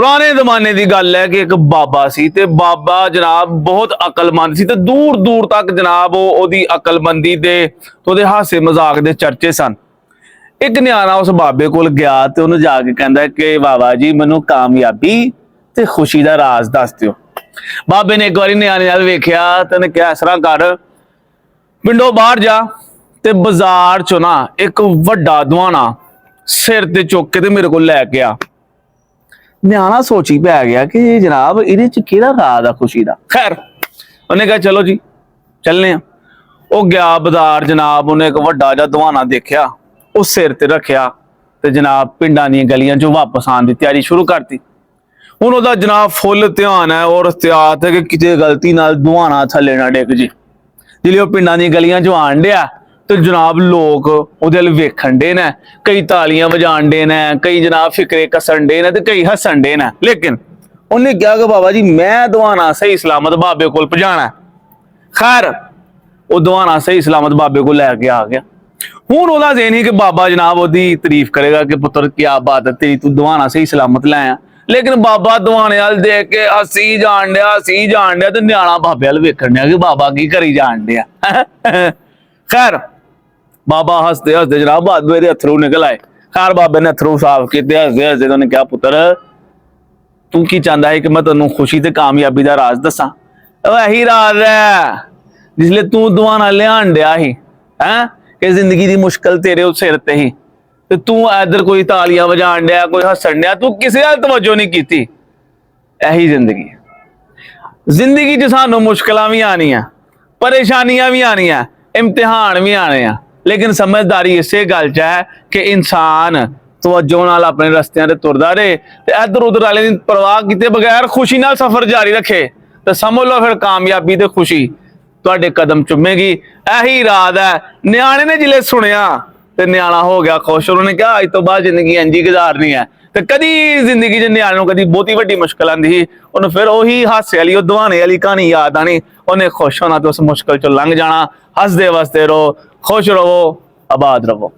पुराने जमाने की गल है कि एक बाबा सी ते बाबा जनाब बहुत अकलमंद सी ते दूर दूर तक जनाब ओदी अकलमंदी दे तो ओदे हासे मजाक दे चर्चे सन। एक न्याणा उस बाबे कोल गया ते उन्हें जाके कहंदा कि बाबा जी मैनू कामयाबी ते खुशी दा राज दस दिओ। बाबे ने एक बारी न्याणे नाल वेख्या ते उन्हें कहा इस तरह कर, पिंडों बाहर जा ते बाजार चो ना एक वड्डा दवाना सिर ते चुक के ते मेरे को लैके आ। न्याणा सोची पै गया कि जनाब इहदे च केहड़ा राज आ खुशी दा। खैर उन्हें कहा चलो जी चलने। वो गया बाजार जनाब, उन्हें एक वड्डा जा दवाना देखा, उस सिर ते रखिया ते जनाब पिंडां दी गलियां चों वापस आने की तैयारी शुरू करती। हुण ओहदा जनाब फुल ध्यान है और एहतियात है कि किते गलती नाल दवाना थल्ले ना डिग जे। जिहले ओह पिंडां दी गलियां चों आण डिया तो जनाब लोग उहदे अल वेखण डे ने, कई तालियां वजाण डे ने, कई जनाब फिकरे कसन डे ने ते कई हसन डे ने। लेकिन उन्हें कहा कि बाबा जी मैं दवाना सही सलामत बाबे कोल पहुंचाना। खैर वो दवाना सही सलामत बाबे को लैके आ गया। हुण ओहदा ज़हन ही कि बाबा जनाब ओहदी तारीफ करेगा कि पुत्र क्या बात है तेरी, तू दवाना सही सलामत लै आया। लेकिन बाबा दवाने वाल देख के हसी जान डिया ते न्याणा बाबे वाल वेखण डिया कि बाबा की करी जान डिया। खैर बाबा हसते हसते जनाब बाबे दे अथरू निकल आए। खैर बाबे ने अथरू साफ किए, हसते हसते उन्हें कहा पुत्र तू की चाहता है कि मैं तेनों खुशी ते कामयाबी का राज दसा। यही राज है जिसले तू दवाना लियान डिया ही है कि जिंदगी की मुश्किल तेरे सिर ते ही ते तू इधर कोई तालियां वजाण डिया कोई हसन डिया, तू किसी हल तवज्जो नहीं की। यही जिंदगी है। जिंदगी च सानू मुश्किलां भी आनियां, परेशानियां भी आनियां, इम्तिहान भी आने हैं, लेकिन समझदारी इसे गल च है कि इंसान तवज्जो नाल अपने रस्तियां ते तुरदा रहे ते इधर उधर वाले दी परवाह कीते बगैर खुशी नाल सफर जारी रखे तो समझ लो फिर कामयाबी ते खुशी तुहाडे कदम चुमेगी। यही राज है। न्याणे ने जिले सुनिया ते न्याणा हो गया खुश। उन्होंने कहा अज तो बाद जिंदगी इंज ही गुजारनी है। ते कदी जिंदगी च न्याणे नूं कदी बहुती वड्डी मुश्किल आंदी ही, उन्हें फिर उही हासे वाली उह दवाने वाली कहानी याद आनी, उन्हें खुश होना तो उस मुश्किल चों लंघ जाना। हसदे वसदे रहो, खुश रहो, आबाद रहो।